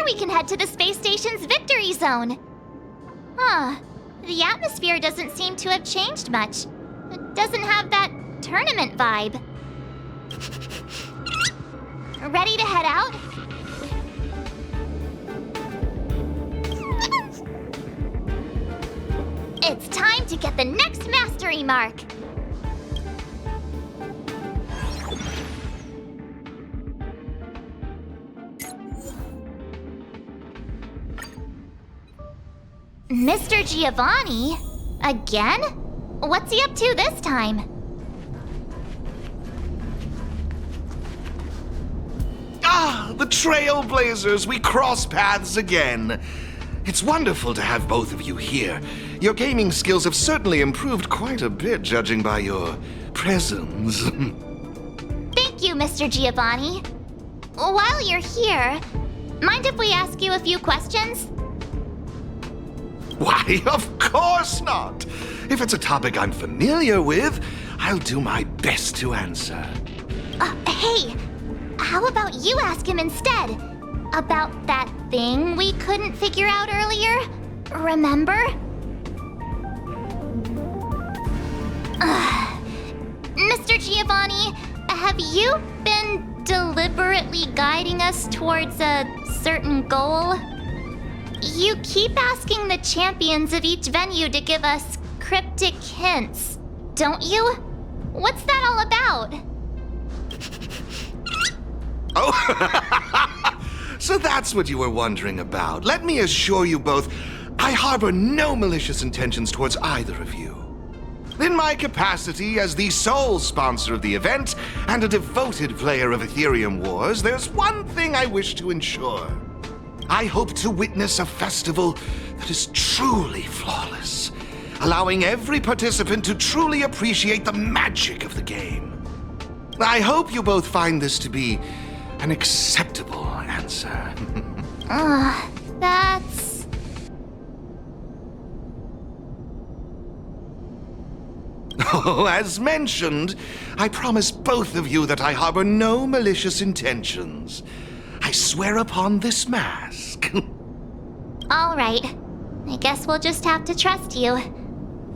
we can head to the space station's victory zone. Huh. The atmosphere doesn't seem to have changed much. It doesn't have that tournament vibe. Ready to head out? It's time to get the next mastery mark! Mr. Giovanni? Again? What's he up to this time? Ah, the Trailblazers! We cross paths again. It's wonderful to have both of you here. Your gaming skills have certainly improved quite a bit, judging by your presence. Thank you, Mr. Giovanni. While you're here, mind if we ask you a few questions? Why, of course not! If it's a topic I'm familiar with, I'll do my best to answer. Hey, how about you ask him instead? About that thing we couldn't figure out earlier? Remember? Mr. Giovanni, have you been deliberately guiding us towards a certain goal? You keep asking the champions of each venue to give us cryptic hints, don't you? What's that all about? Oh, so that's what you were wondering about. Let me assure you both, I harbor no malicious intentions towards either of you. In my capacity as the sole sponsor of the event and a devoted player of Ethereum Wars, there's one thing I wish to ensure. I hope to witness a festival that is truly flawless, allowing every participant to truly appreciate the magic of the game. I hope you both find this to be an acceptable answer. That's... Oh, as mentioned, I promise both of you that I harbor no malicious intentions. I swear upon this mask. All right. I guess we'll just have to trust you.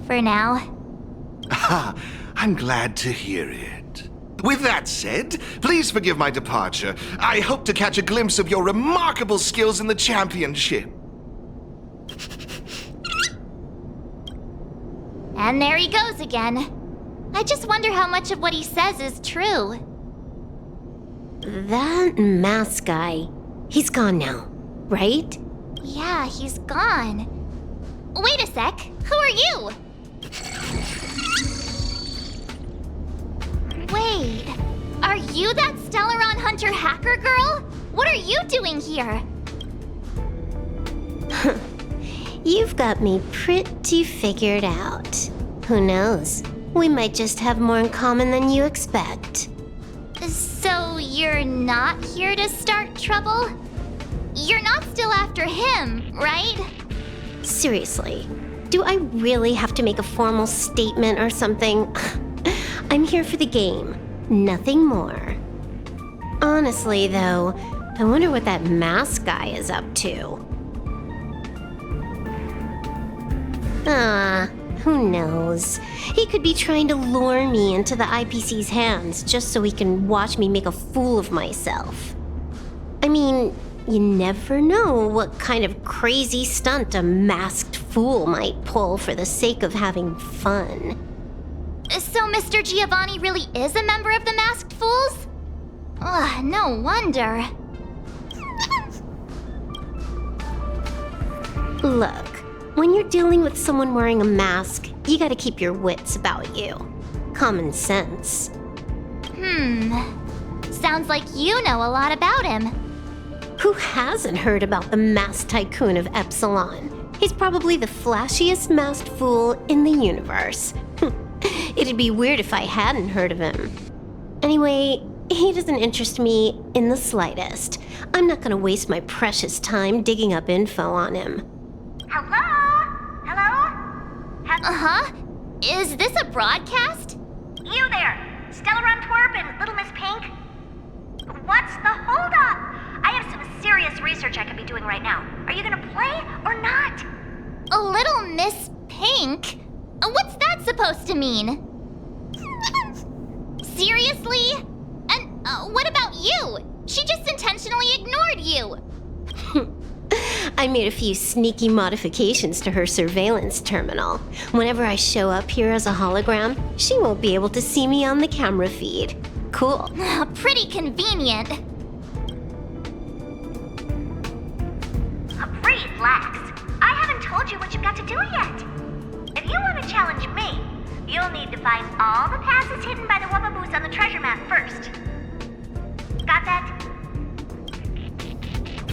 For now. Ah, I'm glad to hear it. With that said, please forgive my departure. I hope to catch a glimpse of your remarkable skills in the championship. And there he goes again. I just wonder how much of what he says is true. That mask guy, he's gone now, right? Yeah, he's gone. Wait a sec, who are you? Wait, are you that Stellaron Hunter hacker girl? What are you doing here? You've got me pretty figured out. Who knows? We might just have more in common than you expect. So you're not here to start trouble? You're not still after him, right? Seriously, do I really have to make a formal statement or something? I'm here for the game, nothing more. Honestly, though, I wonder what that mask guy is up to. Who knows? He could be trying to lure me into the IPC's hands just so he can watch me make a fool of myself. I mean, you never know what kind of crazy stunt a masked fool might pull for the sake of having fun. So Mr. Giovanni really is a member of the Masked Fools? Ugh, no wonder. Look, when you're dealing with someone wearing a mask, you gotta keep your wits about you. Common sense. Sounds like you know a lot about him. Who hasn't heard about the masked tycoon of Epsilon? He's probably the flashiest masked fool in the universe. It'd be weird if I hadn't heard of him. Anyway, he doesn't interest me in the slightest. I'm not gonna waste my precious time digging up info on him. Hello? Hello? Is this a broadcast? You there, Stellaron Twerp and Little Miss Pink? What's the holdup? I have some serious research I could be doing right now. Are you gonna play or not? A little Miss Pink? What's that supposed to mean? Seriously? And what about you? She just intentionally ignored you. I made a few sneaky modifications to her surveillance terminal. Whenever I show up here as a hologram, she won't be able to see me on the camera feed. Cool. Pretty convenient. Relax. I haven't told you what you've got to do yet. If you want to challenge me, you'll need to find all the passes hidden by the Wubbaboos on the treasure map first. Got that?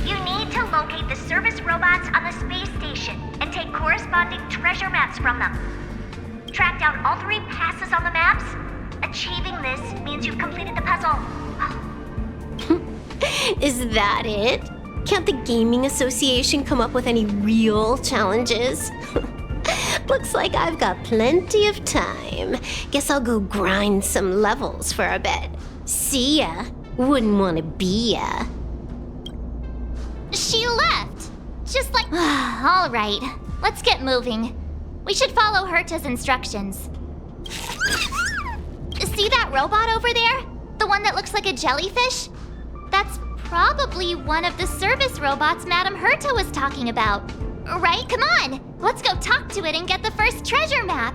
You need to locate the service robots on the space station and take corresponding treasure maps from them. Track down all 3 passes on the maps. Achieving this means you've completed the puzzle. Is that it? Can't the Gaming Association come up with any real challenges? Looks like I've got plenty of time. Guess I'll go grind some levels for a bit. See ya. Wouldn't want to be ya. She left. Just like... All right, let's get moving. We should follow Herta's instructions. See that robot over there? The one that looks like a jellyfish? That's probably one of the service robots Madame Herta was talking about. Right? Come on! Let's go talk to it and get the first treasure map!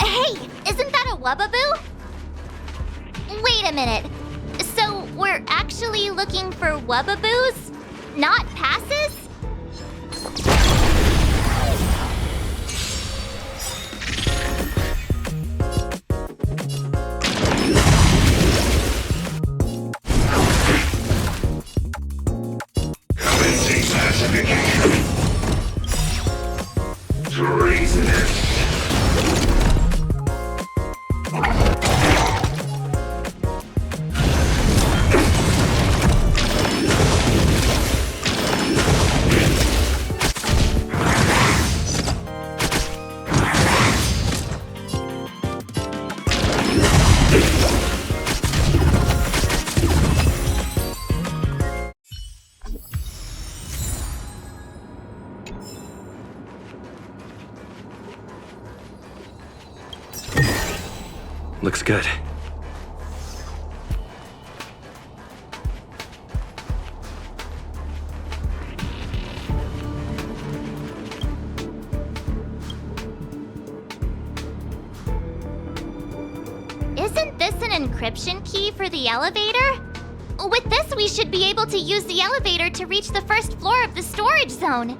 Hey, isn't that a Wubbaboo? Wait a minute. So we're actually looking for Wubbaboos, not passes? Commencing classification. Treasonous. Looks good. Isn't this an encryption key for the elevator? With this, we should be able to use the elevator to reach the first floor of the storage zone.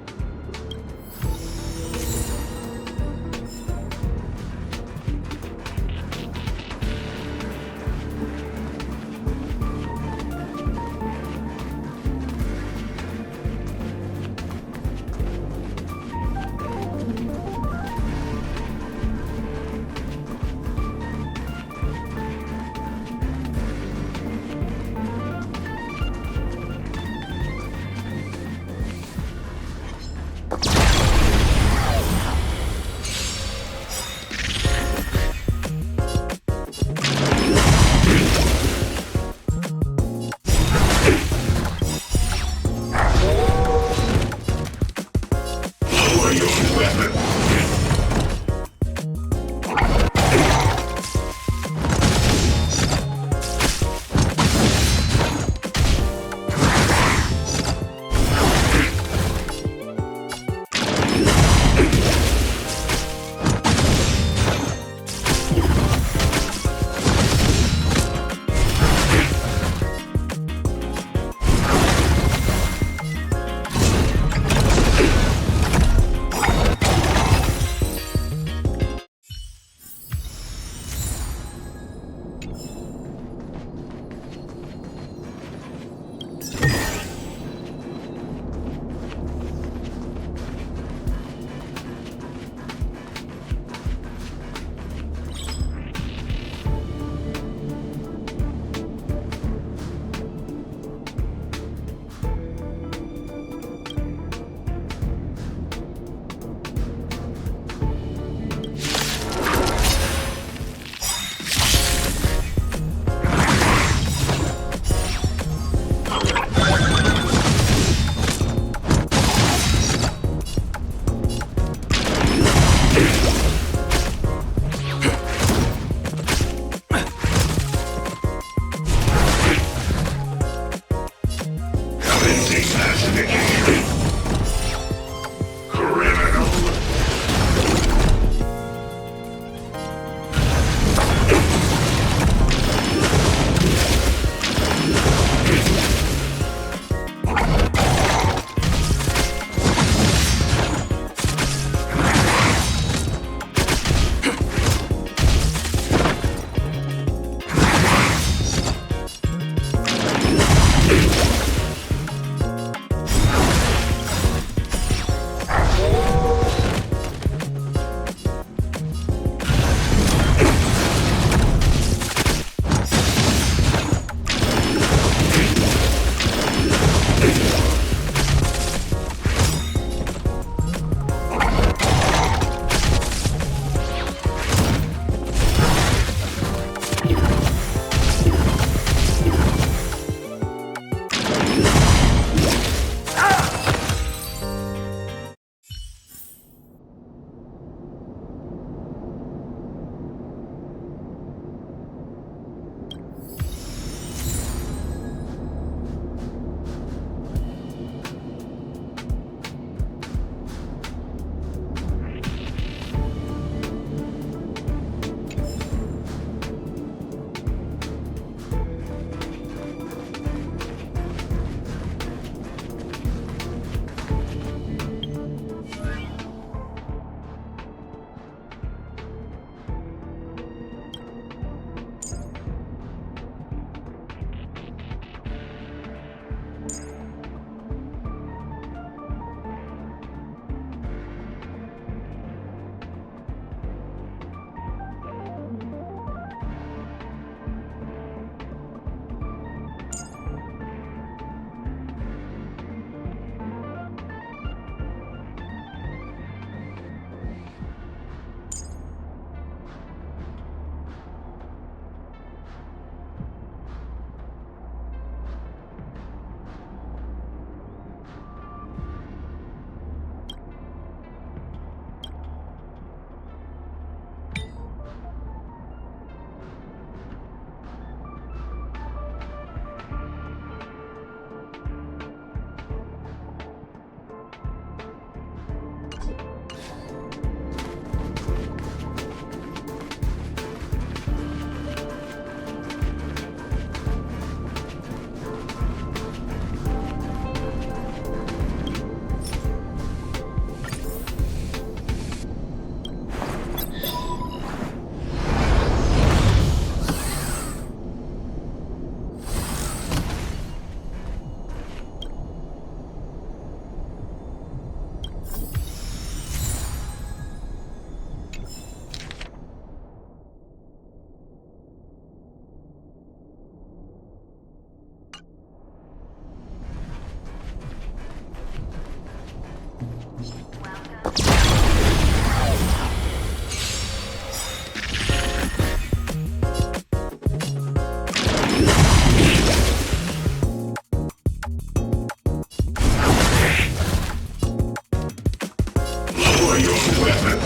weapon.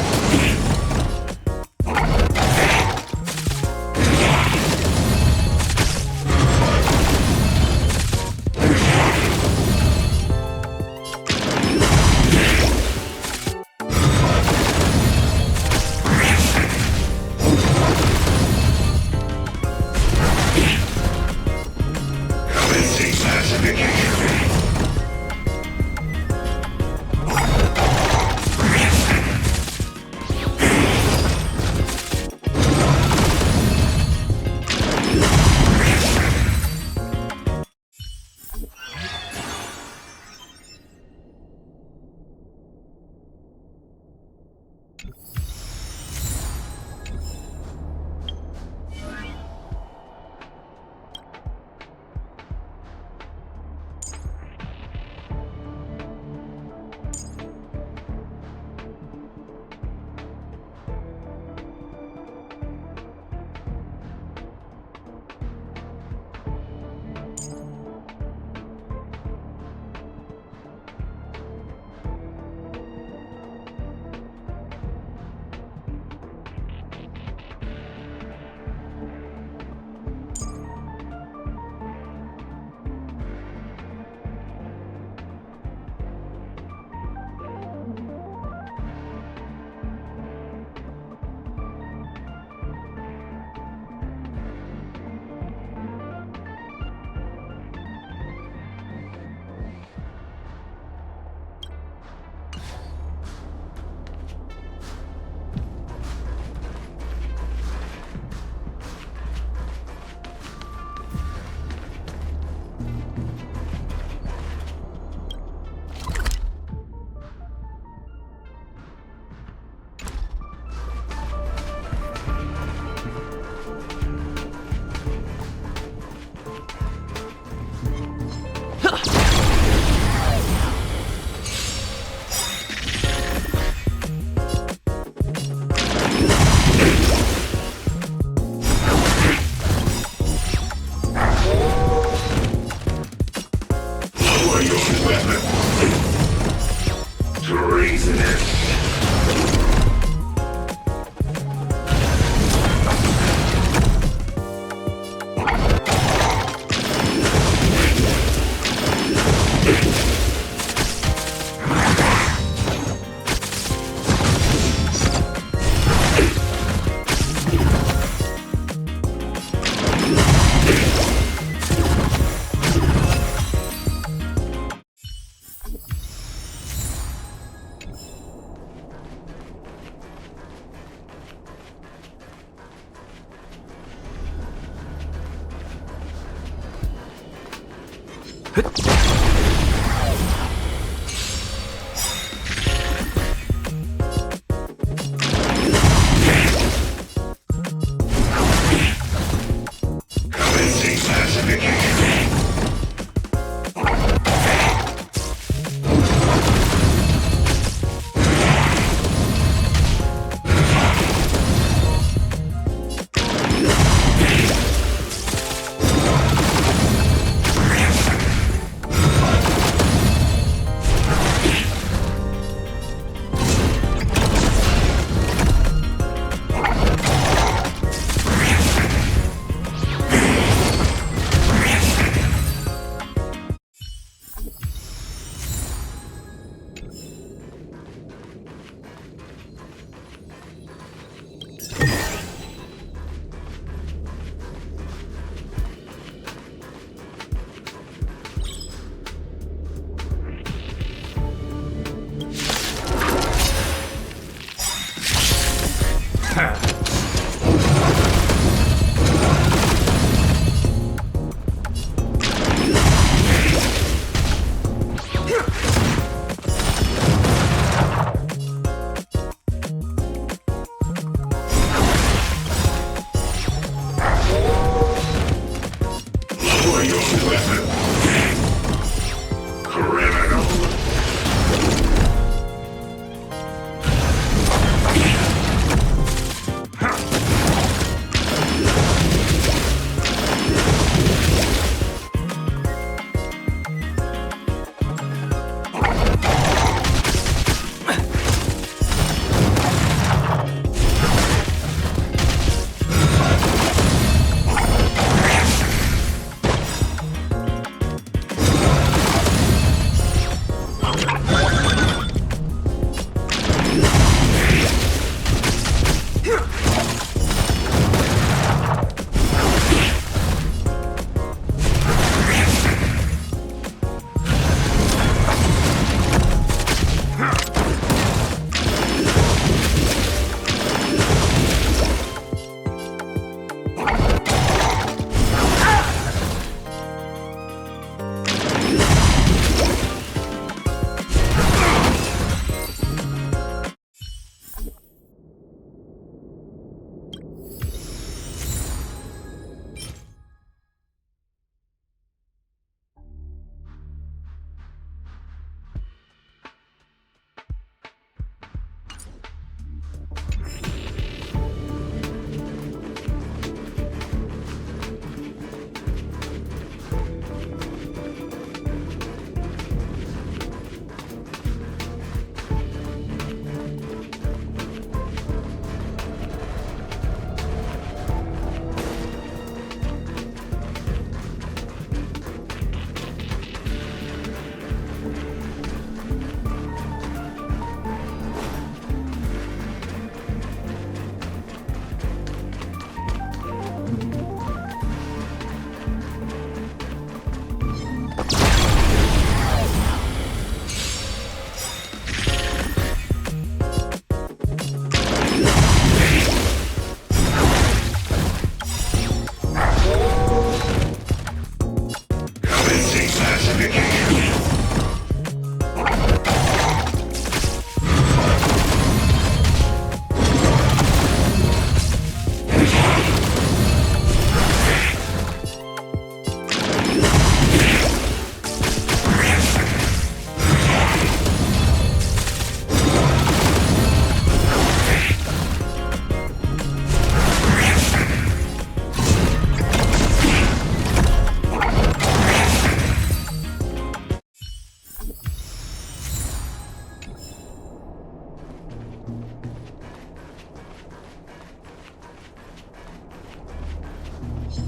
Commencing classification.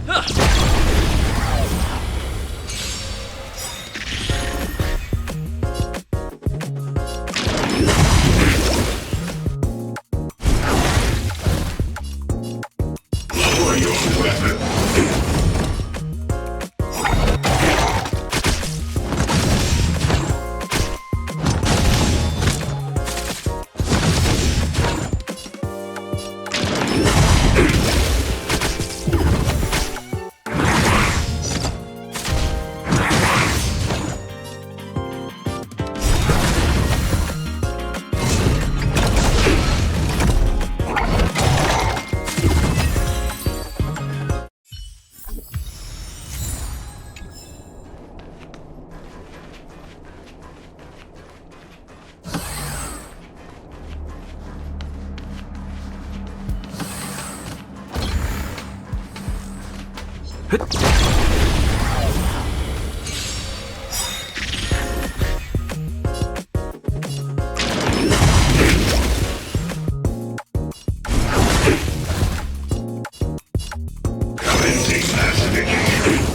Lower your weapon. Commencing pacification.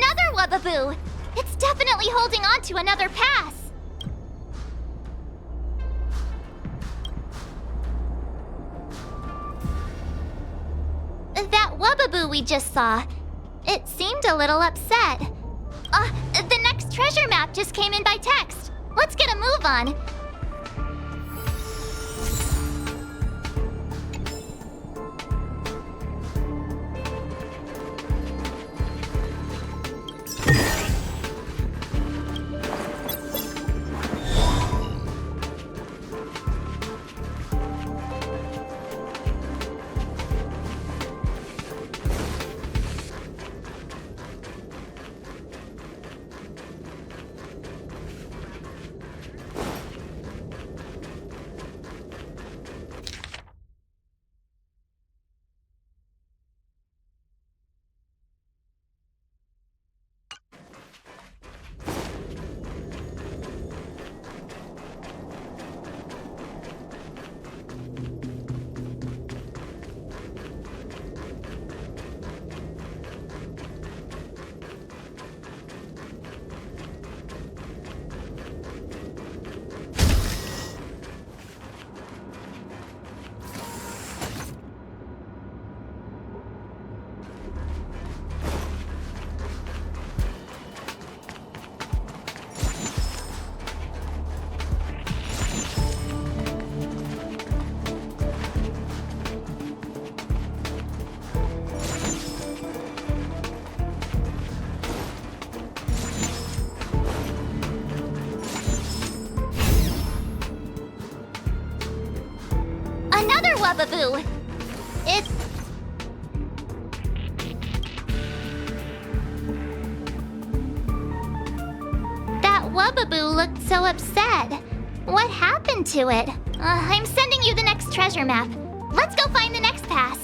Another Wubaboo! It's definitely holding on to another pass! That Wubaboo we just saw, it seemed a little upset. The next treasure map just came in by text. Let's get a move on. Wubaboo! That Wubaboo looked so upset. What happened to it? I'm sending you the next treasure map. Let's go find the next pass.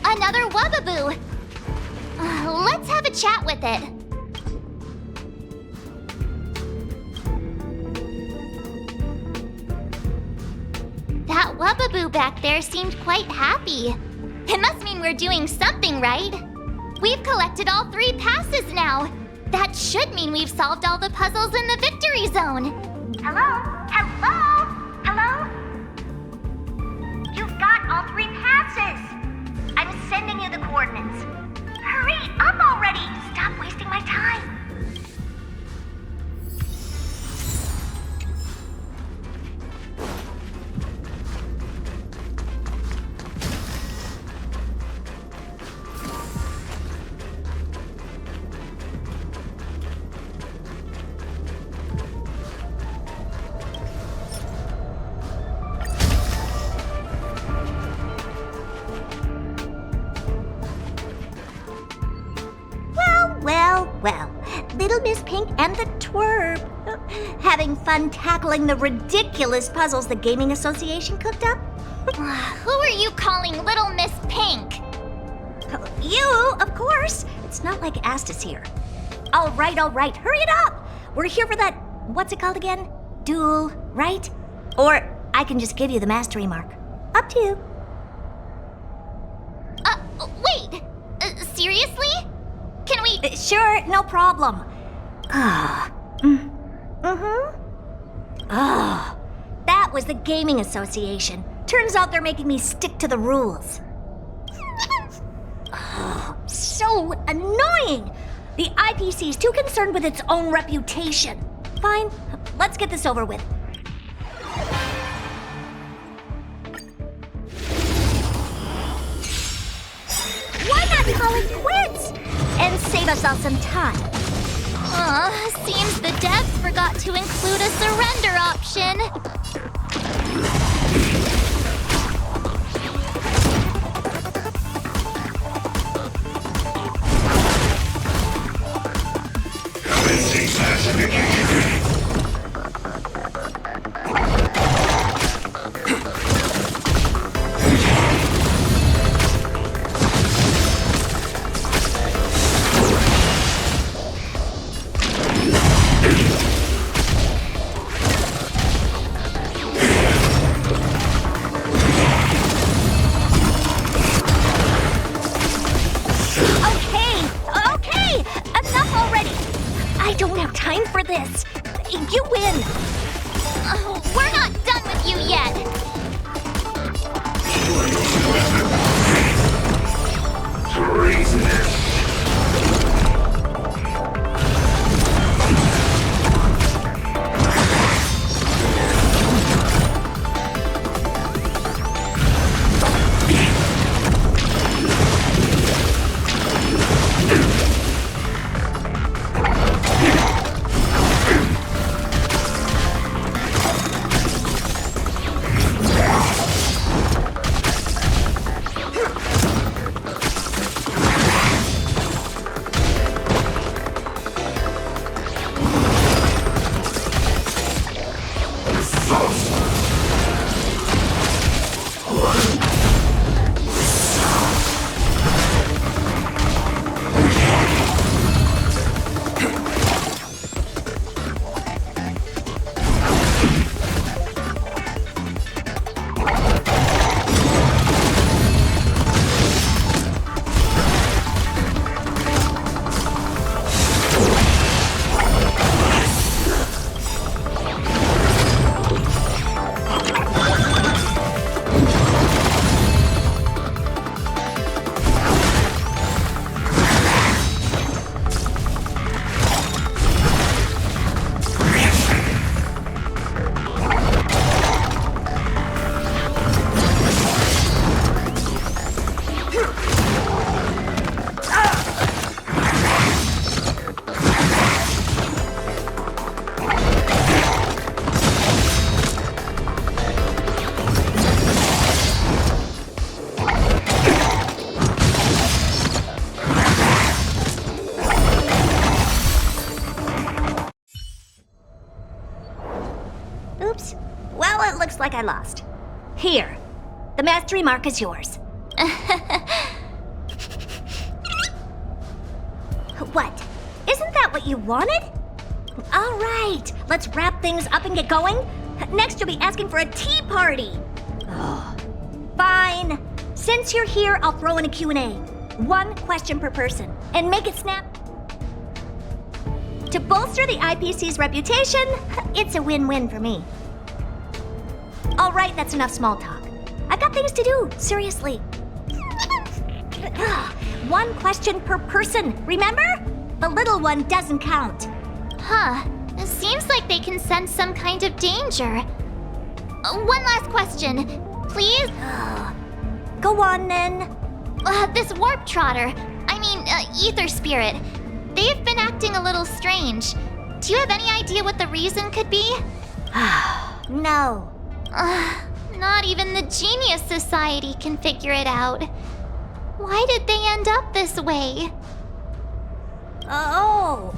Another Wubaboo! Let's have a chat with it. That Wubaboo back there seemed quite happy. It must mean we're doing something right. We've collected all 3 passes now. That should mean we've solved all the puzzles in the victory zone. Hello? Hello? Hello? You've got all 3 passes. I'm sending you the coordinates. Hurry up already! Stop wasting my time. Well, Little Miss Pink and the Twerp. Having fun tackling the ridiculous puzzles the Gaming Association cooked up? Who are you calling Little Miss Pink? You, of course. It's not like Astus here. All right, hurry it up. We're here for that, what's it called again? Duel, right? Or I can just give you the mastery mark. Up to you. Wait! Seriously? Can we... Sure, no problem. That was the Gaming Association. Turns out they're making me stick to the rules. So annoying! The IPC's too concerned with its own reputation. Fine, let's get this over with. Why not call it quits? And save us all some time. Seems the devs forgot to include a surrender option. Commencing classification. Okay, enough already. I don't have time for this. You win. We're not done with you yet. Treasonous. Oops. Well, it looks like I lost. Here, the mastery mark is yours. What? Isn't that what you wanted? All right, let's wrap things up and get going. Next, you'll be asking for a tea party. Fine. Since you're here, I'll throw in a Q&A. 1 question per person, and make it snap. To bolster the IPC's reputation, it's a win-win for me. All right, that's enough small talk. I've got things to do, seriously. 1 question per person, remember? The little one doesn't count. It seems like they can sense some kind of danger. One last question, please. Go on, then. This warp trotter, ether spirit, they've been acting a little strange. Do you have any idea what the reason could be? No. Not even the Genius Society can figure it out. Why did they end up this way? Oh, Oh,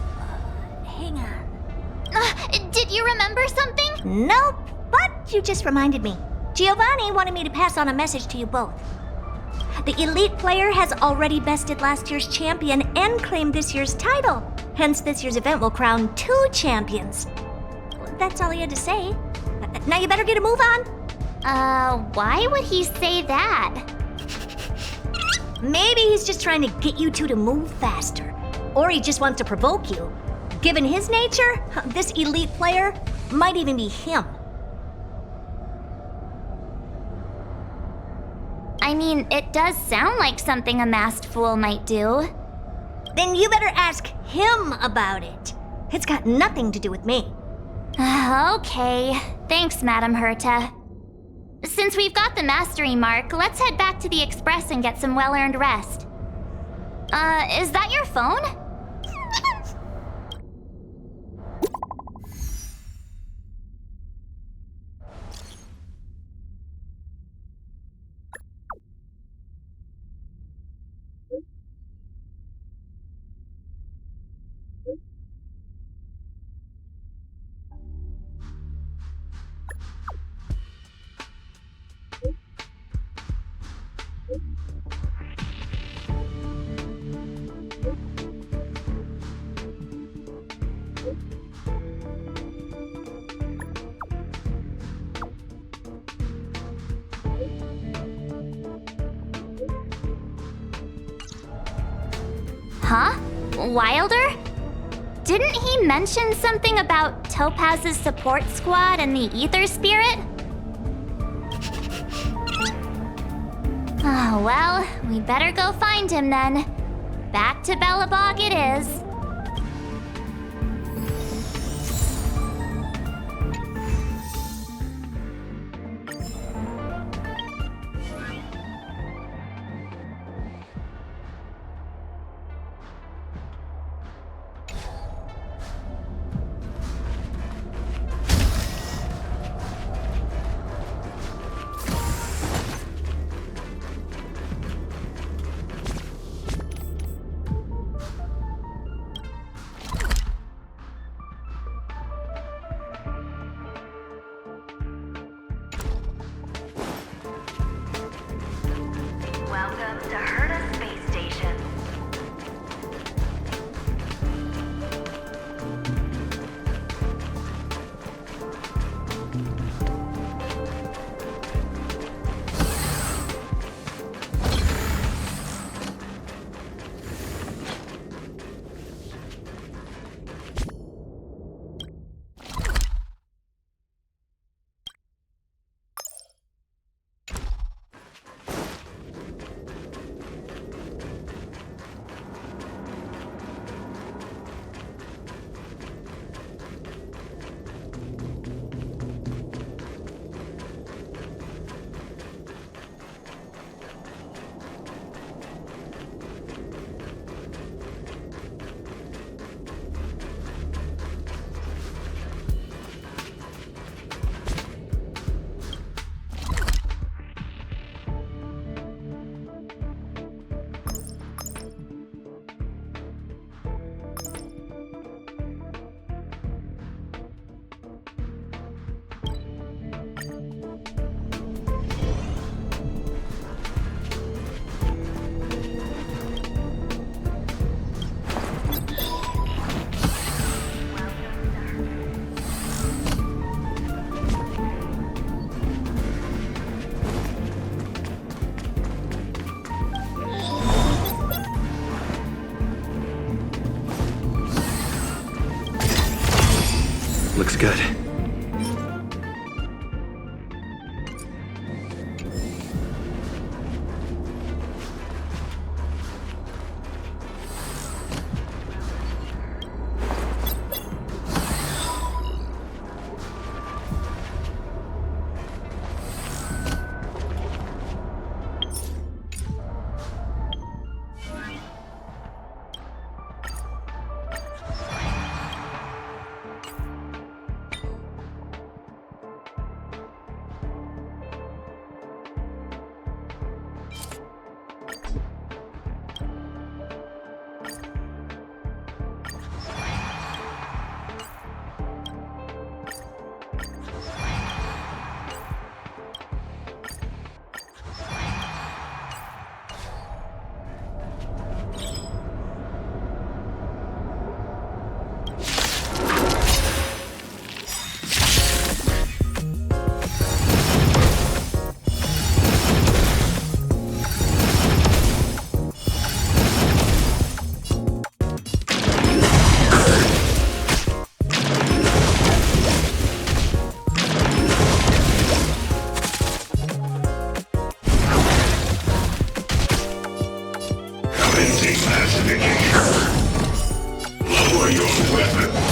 hang on. Did you remember something? Nope, but you just reminded me. Giovanni wanted me to pass on a message to you both. The elite player has already bested last year's champion and claimed this year's title. Hence, this year's event will crown 2 champions. That's all he had to say. Now you better get a move on. Why would he say that? Maybe he's just trying to get you two to move faster. Or he just wants to provoke you. Given his nature, this elite player might even be him. I mean, it does sound like something a masked fool might do. Then you better ask him about it. It's got nothing to do with me. Okay. Thanks, Madam Herta. Since we've got the mastery mark, let's head back to the Express and get some well-earned rest. Is that your phone? Huh? Wilder? Didn't he mention something about Topaz's support squad and the Ether Spirit? Oh, well, we better go find him then. Back to Belobog it is. Welcome to Herta Space Station. Looks good. weapon.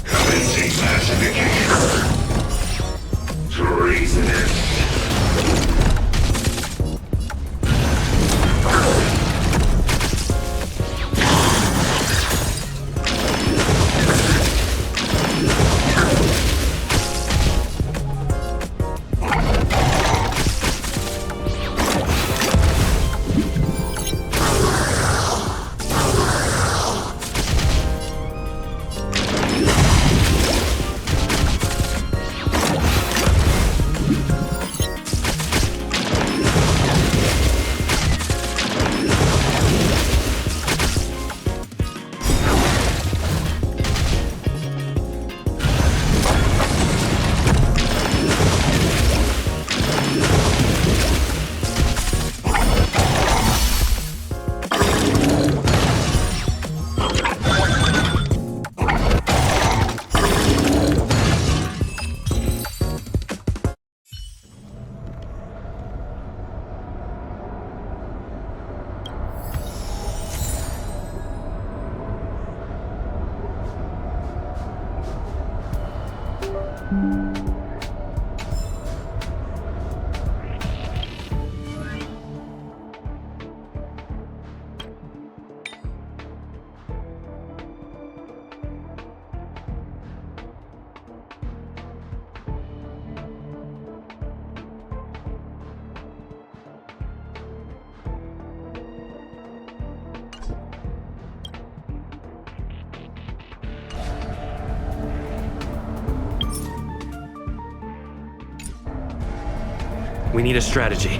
Commencing massification. Treasonous. We need a strategy.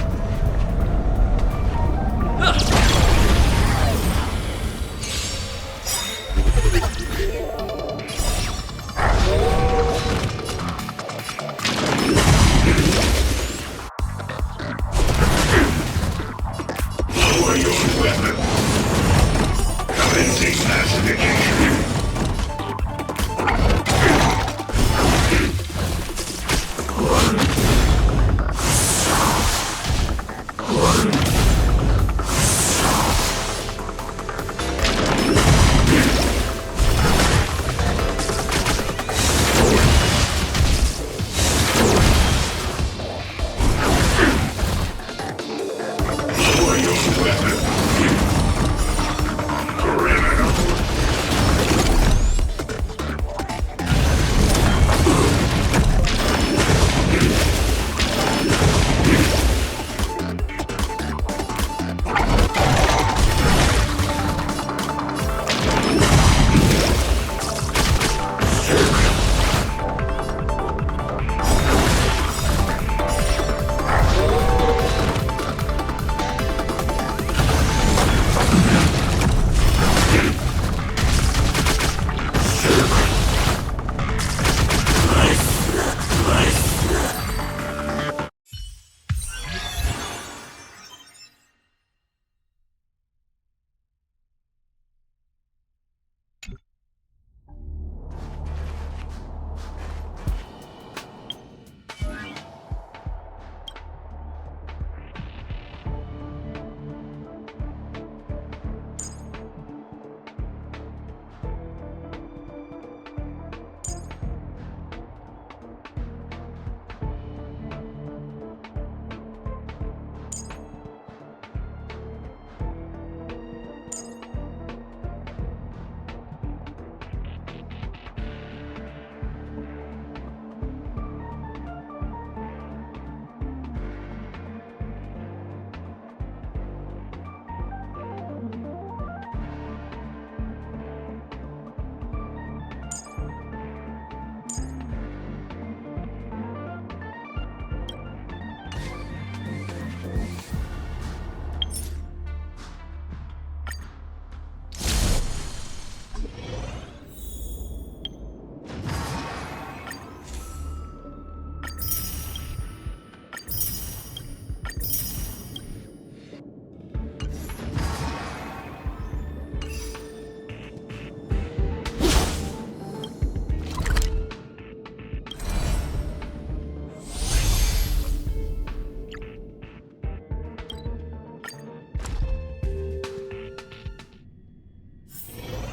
Lower your weapon. Commencing massification.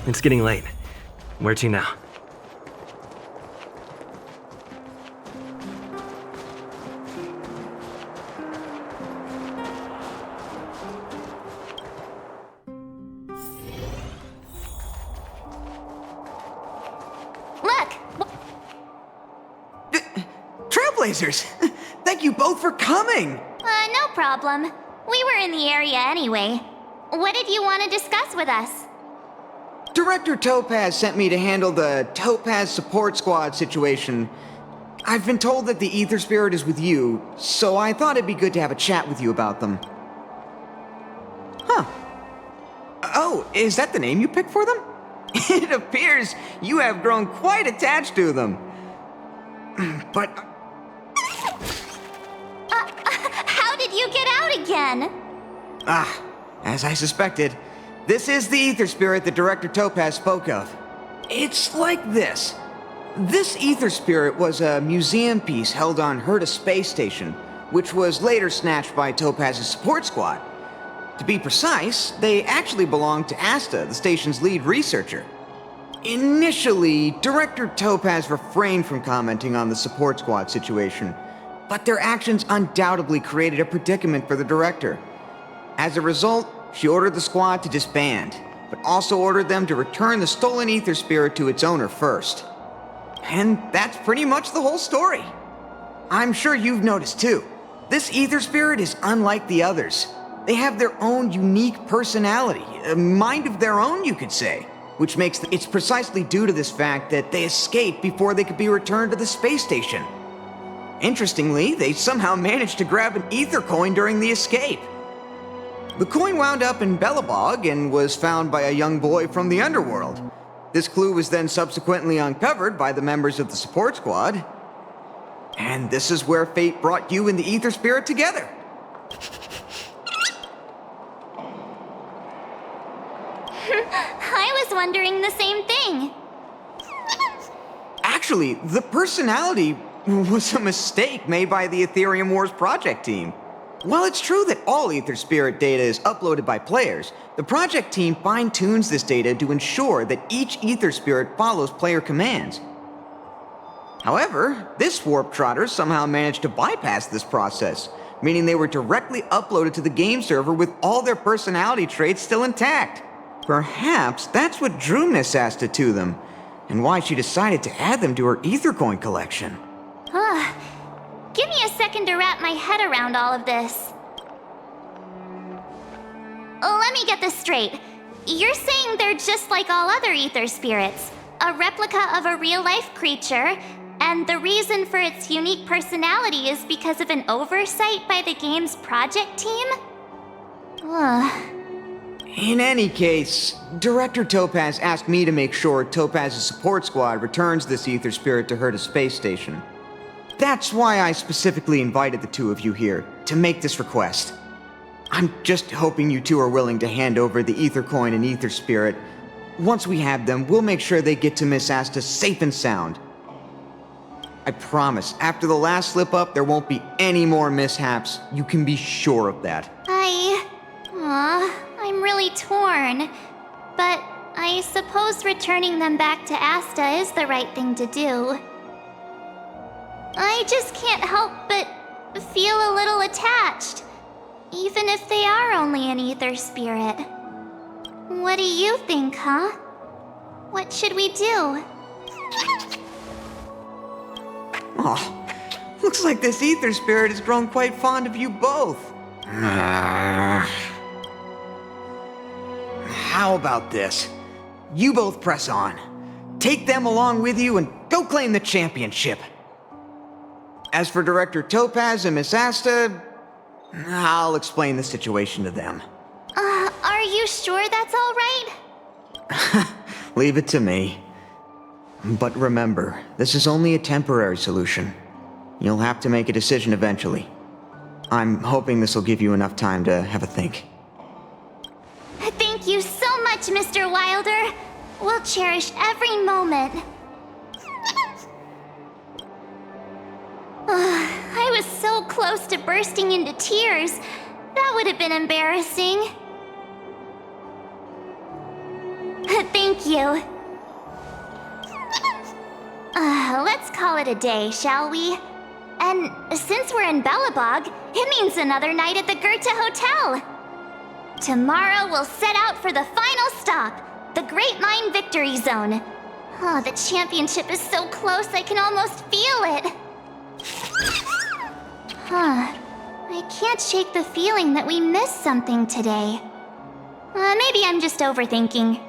It's getting late. Where to now? Look! Trailblazers! Thank you both for coming! No problem. We were in the area anyway. What did you want to discuss with us? Director Topaz sent me to handle the Topaz Support Squad situation. I've been told that the Ether Spirit is with you, so I thought it'd be good to have a chat with you about them. Huh. Oh, is that the name you picked for them? It appears you have grown quite attached to them. But... How did you get out again? As I suspected, this is the Ether Spirit that Director Topaz spoke of. It's like this. This Ether Spirit was a museum piece held on Herta Space Station, which was later snatched by Topaz's support squad. To be precise, they actually belonged to Asta, the station's lead researcher. Initially, Director Topaz refrained from commenting on the support squad situation, but their actions undoubtedly created a predicament for the director. As a result, she ordered the squad to disband, but also ordered them to return the stolen Ether Spirit to its owner first. And that's pretty much the whole story. I'm sure you've noticed too. This Ether Spirit is unlike the others. They have their own unique personality, a mind of their own, you could say, which makes it's precisely due to this fact that they escaped before they could be returned to the space station. Interestingly, they somehow managed to grab an ether coin during the escape. The coin wound up in Bellabog and was found by a young boy from the underworld. This clue was then subsequently uncovered by the members of the support squad. And this is where fate brought you and the Ether Spirit together. I was wondering the same thing. Actually, the personality was a mistake made by the Ethereum Wars project team. While it's true that all Ether Spirit data is uploaded by players, the project team fine-tunes this data to ensure that each Ether Spirit follows player commands. However, this Warp Trotter somehow managed to bypass this process, meaning they were directly uploaded to the game server with all their personality traits still intact. Perhaps that's what drew Miss Asta to them, and why she decided to add them to her Ether Coin collection. Give me a second to wrap my head around all of this. Let me get this straight. You're saying they're just like all other Ether Spirits, a replica of a real-life creature, and the reason for its unique personality is because of an oversight by the game's project team? In any case, Director Topaz asked me to make sure Topaz's support squad returns this Ether Spirit to Herta Space Station. That's why I specifically invited the two of you here, to make this request. I'm just hoping you two are willing to hand over the Ether Coin and Ether Spirit. Once we have them, we'll make sure they get to Miss Asta safe and sound. I promise, after the last slip-up, there won't be any more mishaps. You can be sure of that. I'm really torn. But I suppose returning them back to Asta is the right thing to do. I just can't help but feel a little attached, even if they are only an Ether Spirit. What do you think, huh? What should we do? Oh, looks like this Ether Spirit has grown quite fond of you both. How about this? You both press on. Take them along with you and go claim the championship. As for Director Topaz and Miss Asta, I'll explain the situation to them. Are you sure that's all right? Leave it to me. But remember, this is only a temporary solution. You'll have to make a decision eventually. I'm hoping this will give you enough time to have a think. Thank you so much, Mr. Wilder. We'll cherish every moment. I was so close to bursting into tears. That would have been embarrassing. Thank you. Let's call it a day, shall we? And since we're in Belobog, it means another night at the Gherta Hotel. Tomorrow we'll set out for the final stop, the Great Mine Victory Zone. Oh, the championship is so close I can almost feel it. I can't shake the feeling that we missed something today. Maybe I'm just overthinking.